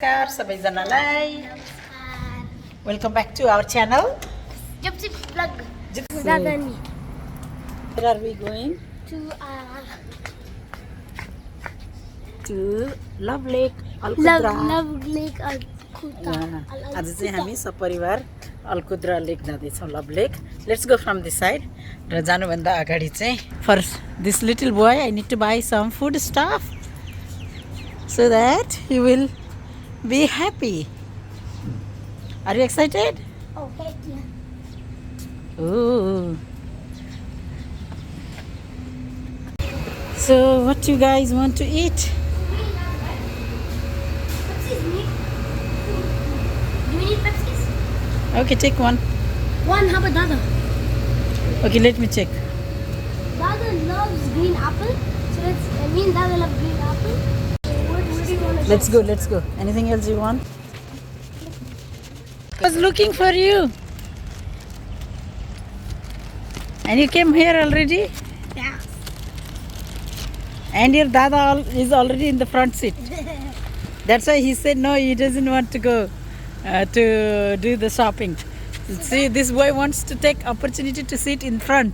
नमस्कार सबैजनालाई welcome back to our channel Zubshiv vlog. Where are we going? To Love Lake Alkudra. Love Lake Alkudra. आज चाहिँ हामी सपरिवार अलकुद्रा लेक जाँदैछौँ love lake let's go from this side र जानुभन्दा अगाडि चाहिँ for this little boy I need to buy some food stuff so that he will be happy. Are you excited? Oh, heck yeah. Ooh. So what do you guys want to eat? Pepsi's need. Do we need Pepsi's? Okay, take one. One, how about Dada? Okay, let me check. Dada loves green apple. So Dada loves green apple. What do you want to Let's go. Anything else you want? I was looking for you. And you came here already? Yeah. And your dada is already in the front seat. That's why he said no, he doesn't want to go to do the shopping. See, this boy wants to take opportunity to sit in front.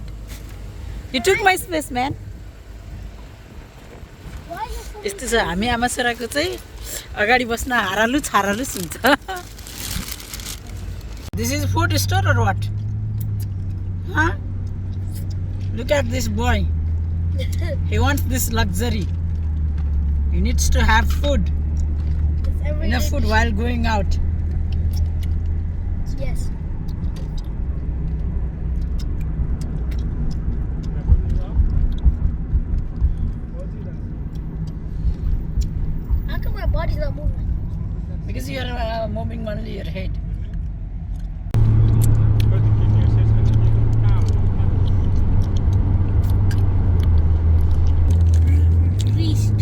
You took my space, man. Why is it यस्तो छ हामी आमा छोराको चाहिँ अगाडि बस्न हारालु छारालु हुन्छ This is food store or what? Huh? Look at this boy. He wants this luxury. He needs to have food. Enough food while going out. Yes. How come my body's not moving? Because you are moving only your head. East.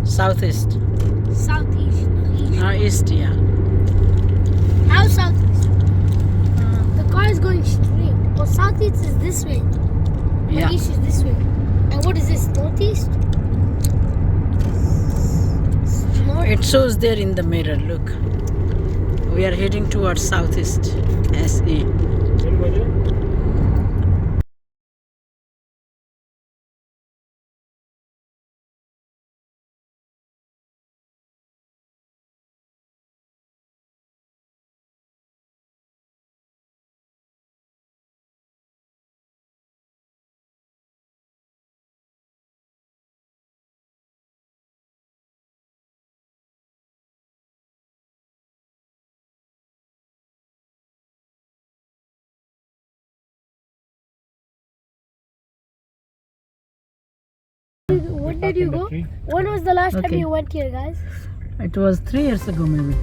Southeast. Southeast. East, yeah. How southeast? The car is going straight. Well, southeast is this way. Yeah. But east is this way. And what is this? Northeast? North. It shows there in the mirror, look. We are heading towards southeast. SE. When did you go? When was the last time Okay. you went here, guys? It was 3 years ago, maybe.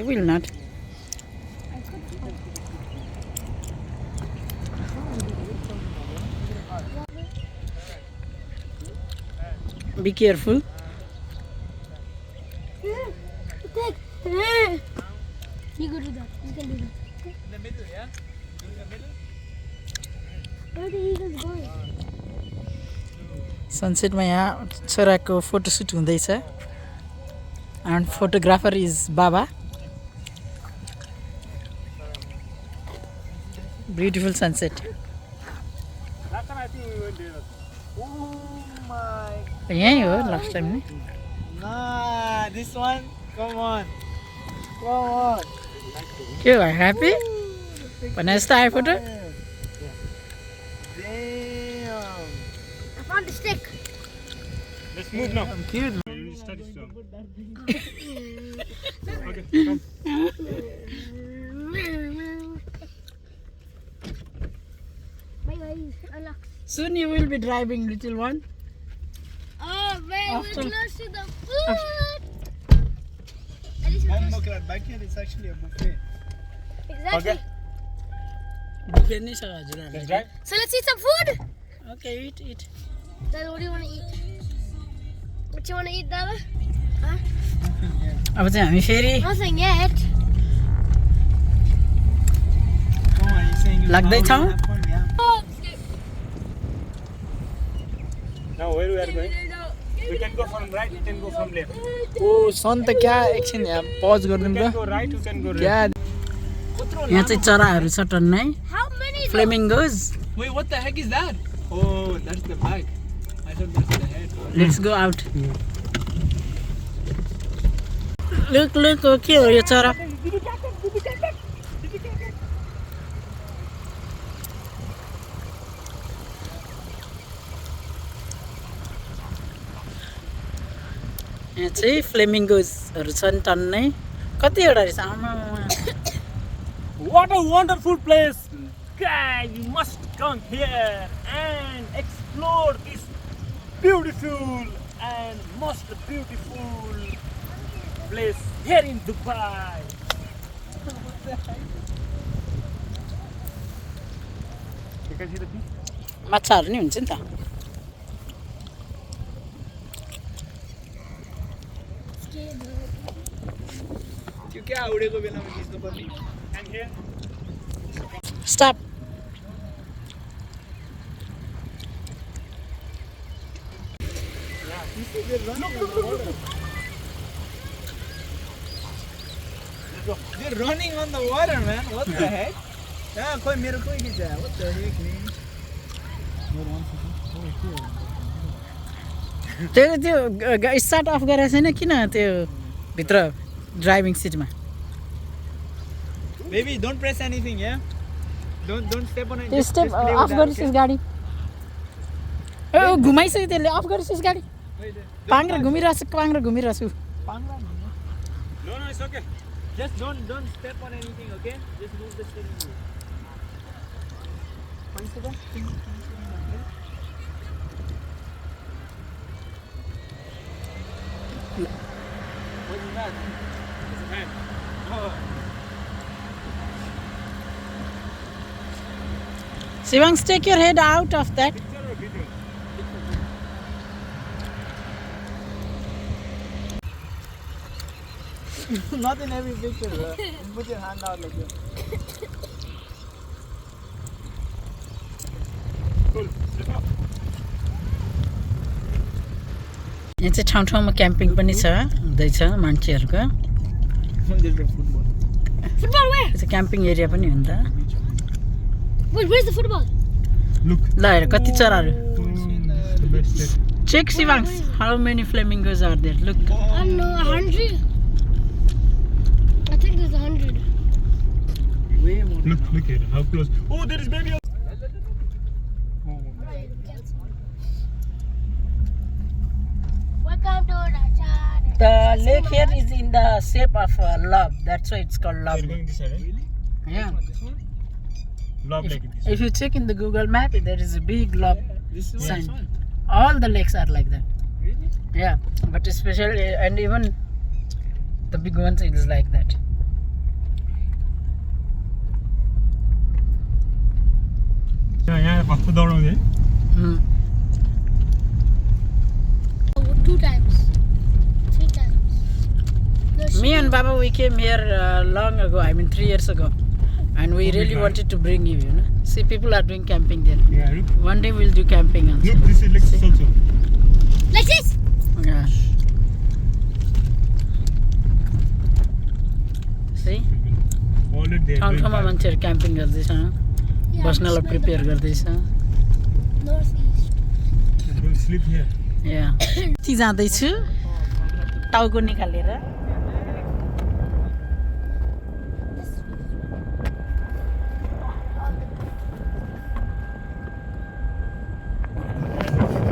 I will not. Be careful. You go do that. You can do that. In the middle, yeah? In the middle? Where are the eagles going? सनसेटमा यहाँ छोराको photoshoot हुँदैछ end photographer is Baba beautiful sunset Last time I think we went there. Oh my. यहीँ हो last time नि Nah, this one? Come on. Come on. के भयो happy भने जस्तो आयो photo Damn. I found a stick. Let's move now. Cute You study strong. Okay, come. Bye guys. Allah. Soon you will be driving little one Oh man, After- we're close to the food. backyard is actually a buffet. Exactly. Okay. Buffet ni sa हजुर. Let's drive. So let's eat some food. Okay, eat. Dada, what do you want to eat? What you want to eat, Dada? Huh? अब चाहिँ हामी फेरि Nothing yet. Oh, are you saying you लाग्दैछौँ. have fun? Yeah. Now where we are going? We can go from right, we can go from left. ओ सन त क्या एकछिन यहाँ पज You गरिदिउँ can त go right, you can go left. क्या यहाँ चाहिँ चराहरू छ टन्नै. How many? Flamingos. Wait, what the heck is that? Oh, that's the back. I thought that's the head. Let's go out. Look, के हो यो चरा? यहाँ चाहिँ फ्लेमिङ्गोजहरू छन् टन्नै. कतिवटा रहेछ आमा. What a wonderful place! Guys, you must come here and explore this beautiful and most beautiful place here in Dubai. You can see the fish? माछाहरू नि हुन्छ नि त. त्यो क्या उडेको बेलामा खिच्नु पर्ने And here, Stop. They're running on the water, man. What the heck? Yeah, कोही मेरो कोही खिच्छ. What the heck, man? त्यो स्टार्ट अफ गरेको छैन किन त्यो भित्र ड्राइभिङ सिटमा. Baby, don't press anything, yeah? Don't step on it. त्यो step play with of that, गरिस् okay? गाडी. ए घुमाइसक्यो त्यसले अफ गरिस् गाडी. Wait, पाङ्ग्रा घुमिरहेछु. no, it's okay. Just don't step on anything, okay? Just move the steering wheel. What is that? It's a hand. Oh. Shivangs, take your head out of that. Picture or video? Not in every picture, bro. Put your hand out like this. Cool. Let's go. यहाँ चाहिँ ठाउँ ठाउँमा camping पनि छ हुँदैछ मान्छेहरूको. There's a football. Football where? त्यो चाहिँ क्याम्पिङ एरिया पनि हो नि त. Wait, where's the football? Look. ल हेर कति चराहरू. It's the best place. Check Shivangs, how many flamingos are there? Look. I don't know, 100? I think there's 100. Way more. Look here, how close. Oh, there is baby. Oh, Welcome to the The lake here is in the shape of a love. That's why it's called love. You're going this side, right? Yeah. This one? Love like this. If you check in the Google map, there is a big love This one? sign. This one? All the lakes are like that. Really? Yeah, but especially and even the big ones it is like that. यहाँ कस्तो दौडाउँदै Mm. 2 times. 3 times. No, Me and Baba, we came here long ago. I mean, 3 years ago, and we really wanted to bring you. You know, see, people are doing camping there. Yeah, look. One day we'll do camping also. Look, this is like also. like this? Yeah. See, Already there. ठाउँ ठाउँमा मान्छेहरू camping गर्दैछ, Yeah, बस्नलाई smell the prepare गर्दैछ. northeast. Going to sleep here. या ती जाँदैछु टाउको निकालेर.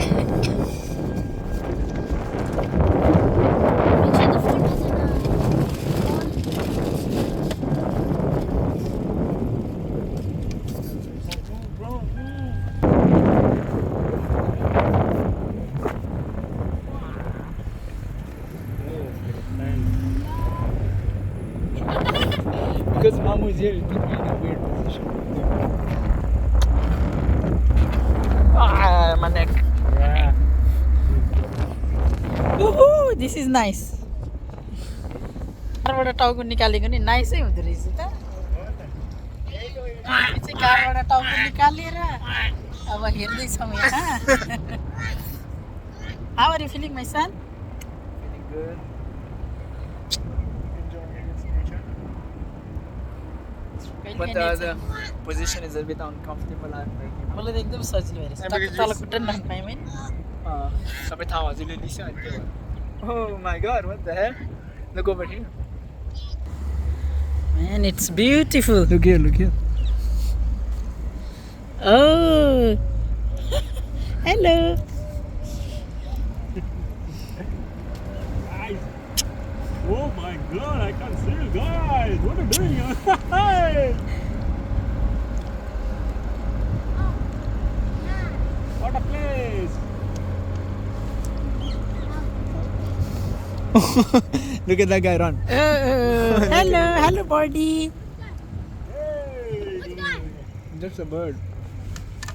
Make sure the food doesn't fall. Because Mamu is here, it put me in a weird position. Ah, my neck. Yeah. Woohoo, this is nice. कारबाट टाउको निकालेको नि नाइसै हुँदो रहेछ त हामी चाहिँ कारबाट टाउको निकालेर अब हेर्दैछौँ यहाँ How are you feeling, my son? Feeling good. Enjoying its nature. But the position is a bit uncomfortable. I'm like, मलाई त एकदम सजिलो भइरहेछ तल खुट्टा नि राख्न पाएँ मैले सबै ठाउँ हजुरले लिस्यो अनि त्यो भयो. Oh my god, what the hell? Look over here. Man, it's beautiful. Look here, look here. Oh, hello. Guys. Oh my god, I can't see you guys. What are you doing? Hey! What a place. Look at that guy run. Hello, hello, birdie. Hey! Just a bird.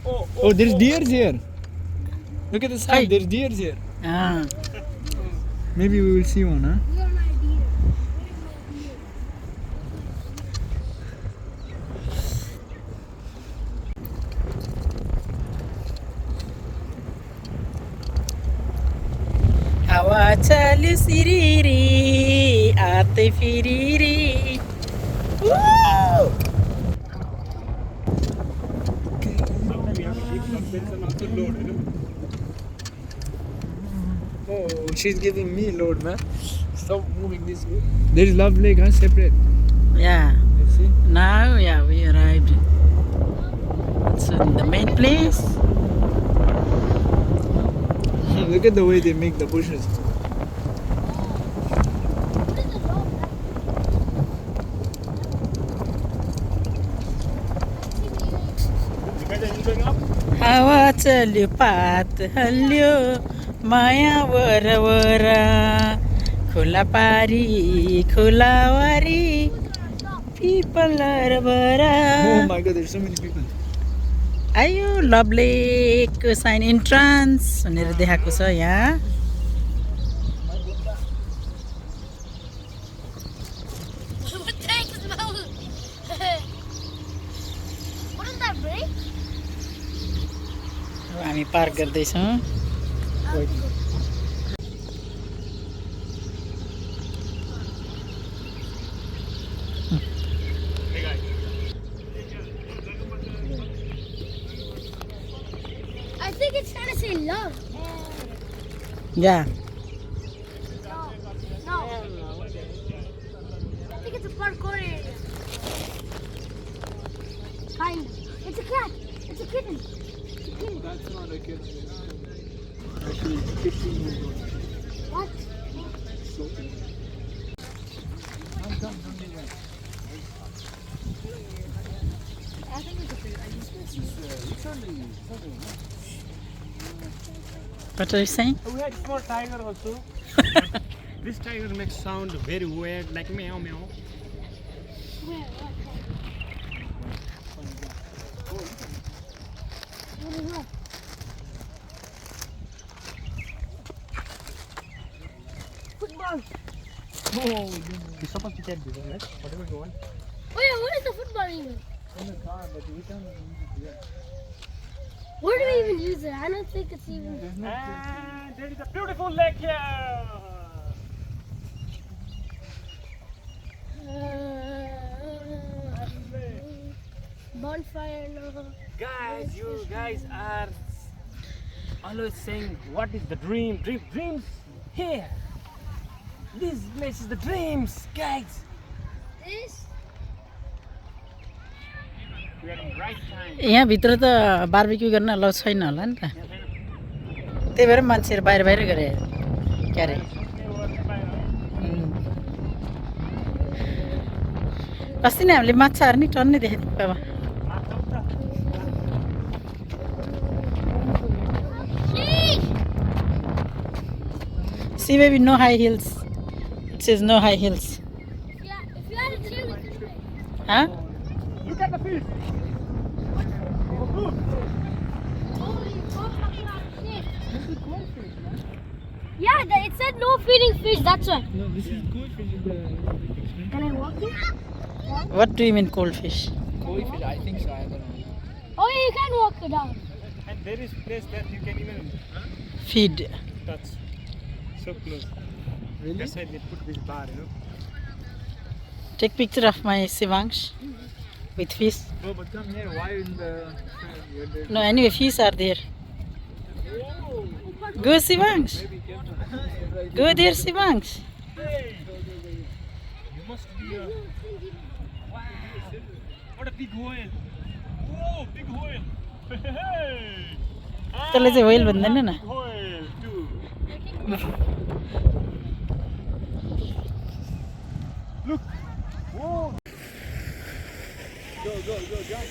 Oh, Oh, there's deers here. Look at the side. Hey. There's deers here. Ah, Maybe we will see one, huh? You're an idea. हावा चल्यो सिरिरी आते Firiri sometimes we have to keep suspense and also load, you know. Oh, she's giving me load, man. Stop moving this way. There is Love Lake, huh? Separate. Yeah, You see? now yeah we arrived. So in the main place. Look at the way they make the bushes. What is the dog? You guys are enjoying up? हावा चल्यो पात हल्यो माया वरवर खोला पारी खोलावारी पिपल बरा Oh my god, there's so many people. आयो लभलेको sign entrance भनेर देखाएको छ यहाँ What the heck is about? What is that, Bray? अब हामी पार्क गर्दैछौँ Hey guys. I think it's trying to say love. या No. I think it's a parkour area. Kind of. It's a cat. It's a kitten. It's a kitten. That's not a kid. Actually, 15 years old. What? So cute. Come, don't do that. I think it's okay. This is literally. What are you saying? We had small tiger also. This tiger makes sound very weird, like meow meow. Where? What is that? Football. Oh, you're supposed to get this, right? Whatever you want. Oh yeah, what is the football even? In the car, but we can't use it here. Where do we even use it? I don't think it's even. There's no And there is a beautiful lake here. Bonfire, no. Guys, you guys are always saying, what is the dream? Dreams here. This place is the dreams, guys. This? We are in right time. यहाँभित्र त barbecue गर्न allow छैन होला नि त त्यही भएर मान्छेहरू बाहिर बाहिर गरे क्या अरे अस्ति नै हामीले माछाहरू नि टन्नै देखेको थियौँ बाबा See baby, no high heels. It says no high heels. Yeah, if you had a tail, you could Huh? Look at the fish. Yeah, it said no feeding fish, that's why. No, this is goldfish in the Can I walk it? What do you mean cold fish? goldfish. I think so. I don't know. Oh, yeah, you can walk it down. And there is place that you can even Feed. touch. So close. Really? That's why they put this bar, you know. Take picture of my Sivangsh with fish. No, but come here. Why in the? No, anyway, fish are there. Go Sivangsh. Go there, Sivangsh. Hey! You must be a... Wow! What a big whale! Oh, big whale! Hey! चले चाहिँ whale भन्दैन न. Big whale too. Look! Whoa! Go, jump.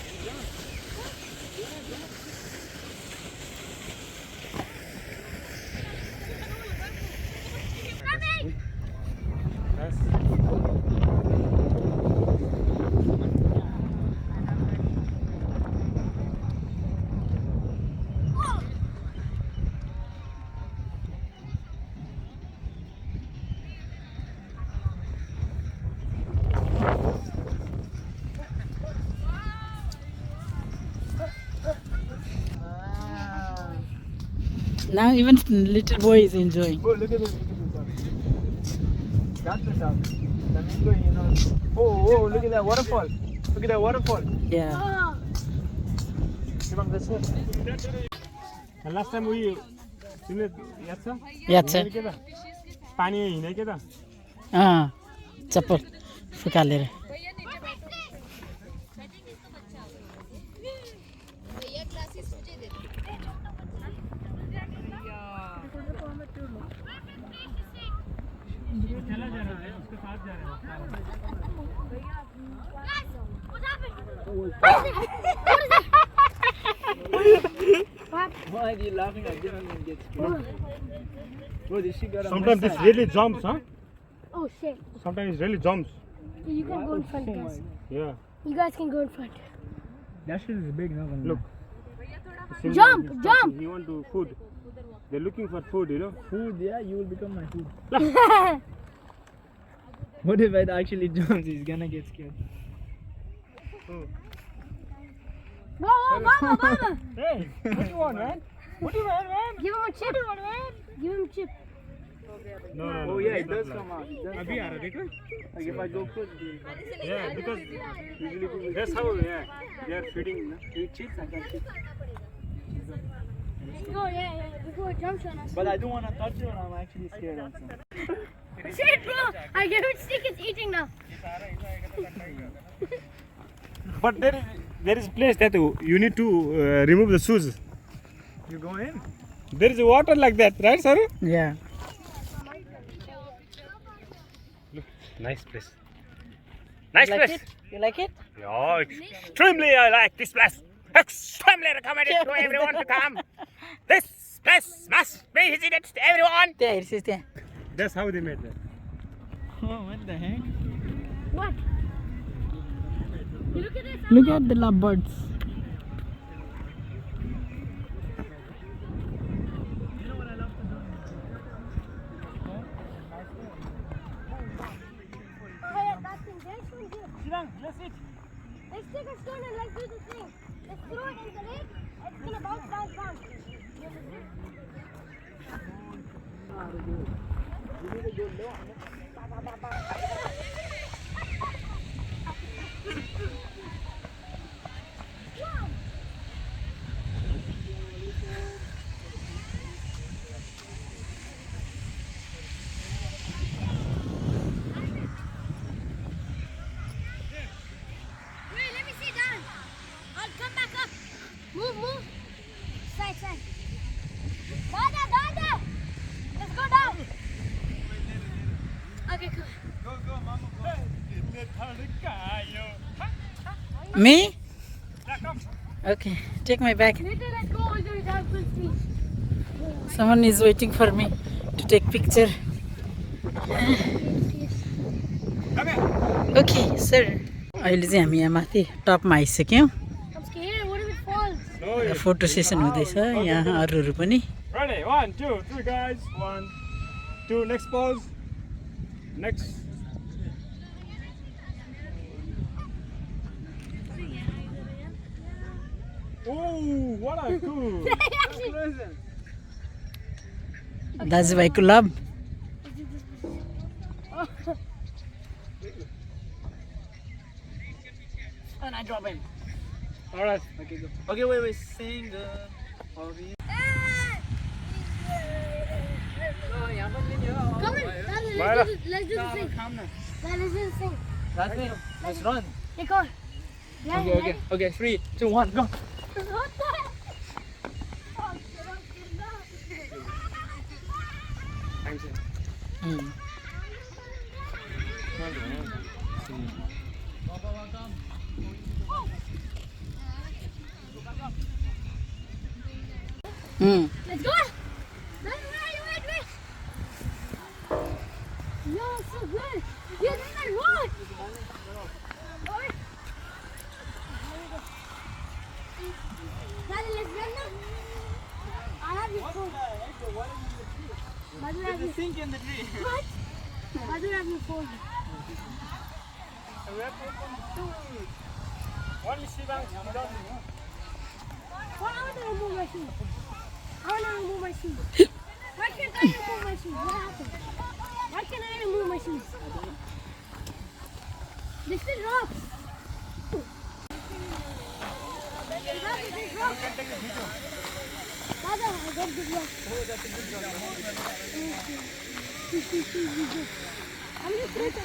Now even little boy is enjoying. Oh, look at this. That's the stuff. Flamingo, you know. Oh, look at that waterfall. Look at that waterfall. Yeah. Oh. Come this way. And last time we... याद छ? याद छ. हिँडेको त? पानी हिँडेको त? चप्पल फुकालेर. चला जा रहा है, उसके साथ जा रहा Why are you laughing? I didn't even get scared. Bro, this shit got a Sometimes this mess. really jumps, huh? Oh, shit. Sometimes it really jumps. You can go in front, Oh my guys. God. Yeah. You guys can go in front. That shit is big, no? Look. Jump, jump. You want to food. They're looking for food, you know. Food, yeah, you will become my food. What if it actually jumps? He's gonna get scared. Mama. Hey, what do you want, man? What do you want, man? Give him a chip. Give him a chip. No. Oh yeah, it does come out. Abhi aa raha, dekho? Like if I go put Yeah, because usually people that's how they are feeding. No? eat chicks, I can cheat. Oh, yeah. Before it jumps on us. But I don't want to touch it, and I'm actually scared also. Shit, bro. I gave it stick. It's eating now. But there is a place that you need to remove the shoes. You go in? There is water like that, right, sir? Yeah. Look, nice place. Nice You like place. it? You like it? Yeah, extremely I like this place. Extremely recommended to everyone to come. This place must be visited to everyone. त्यहाँ हेर्छस् त्यहाँ. That's how they made that. Oh, what the heck? What? You look at this. Look at the lovebirds. Oh, yeah, that thing. There's one here. Shirang, let's eat. Let's take a stone and let's do the thing. Let's throw it in the lake. It's gonna bounce down. Wait, let me see down. I'll come back up. Move. Side. Dada. Let's go down. Okay, come on. Me? Okay, take my bag. Later, let's go all the way down full speed. Someone is waiting for me to take picture. Okay, sir. अहिले चाहिँ हामी यहाँ माथि टपमा आइसक्यौँ I'm scared. What if it falls? No, photo session हुँदैछ यहाँ अरूहरू पनि ready? 1, 2, 3, guys. 1, 2. Next pose. Next. Oh, what a cool. दाजुभाइको लभ And I drop in. All right. Okay, go. Okay, wait. Sing. Hobby. Come on, Myra. let's do the thing. Come now. Let's do the thing. That's it. Let's run. Hey, go on. Yeah, Okay. 3, 2, 1, go. What the heck? Oh, I'm saying. Let's go. Wait. No, it's so good. You did not walk. Daddy, let's run now. I have your phone. Mother, have your Sink in the tree. what? Mother, have your phone. One is Sivan. Why I want to remove my shoes? I want to remove my shoes. Why can't I remove my shoes? What happened? Why can't I remove my shoes? This is rocks. This is rocks. Dada, I got good luck. I'm just going to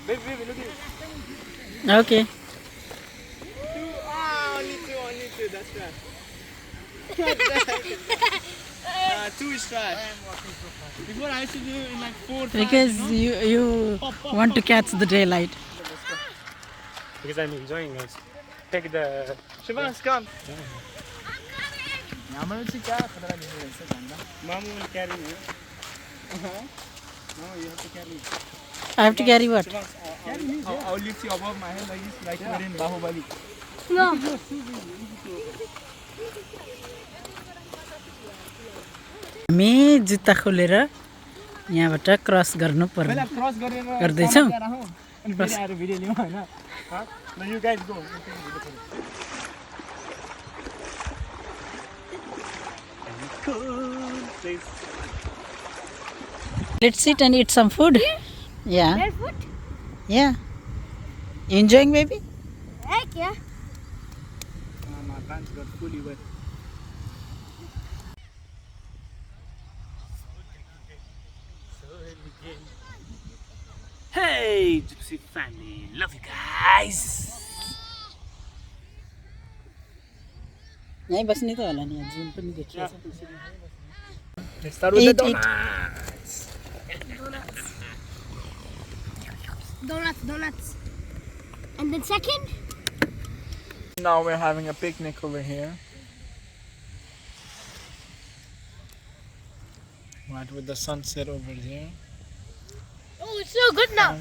Baby, look at it. Okay Only two. That's right. 2 is right. Before I used to do it in like 4 times. Because you want to catch the daylight Because I'm enjoying it. Take the. Shivans, come. Mamu will carry me. No, you have to carry me. I have to carry what I'll lift you above my head like this, like we're in Bahubali. No. हामी जुत्ता खोलेर यहाँबाट cross गर्नु पर्ने पहिला cross गरेर गर्दैछौँ अनि फेरि आएर भिडियो लिउँ हैन Huh? No, you guys go. Let's sit and eat some food. Yeah, Barefoot? yeah. You enjoying, baby? Heck yeah. My pants got fully wet. Hey, Zubshiv family. Love you guys. यहीँ बस्ने त होला नि जुन पनि देखिन्छ Let's start with the Eat, eat. donuts. Donuts. And then second? Now we're having a picnic over here. Right, with the sunset over there. Oh, it's so good now.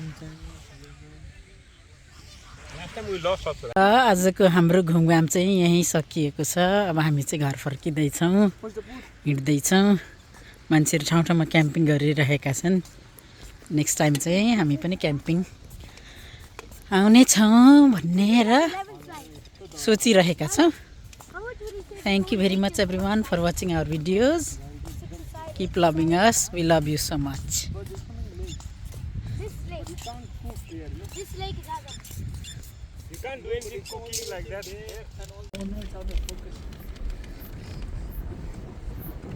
Last time we lost also. आजको हाम्रो घुमघाम चाहिँ यहीँ सकिएको छ अब हामी चाहिँ घर फर्किँदैछौँ हिँड्दैछौँ मान्छेहरू ठाउँ ठाउँमा क्याम्पिङ गरिरहेका छन् नेक्स्ट टाइम चाहिँ हामी पनि क्याम्पिङ आउनेछौँ भनेर सोचिरहेका छौँ How much would you say? Thank you very much everyone for watching our videos keep loving us we love you so much This lake. This lake is other. You can't do anything cooking like that.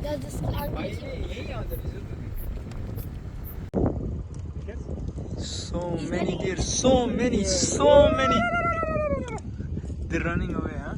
Does this So many deer, so many. They're running away, huh?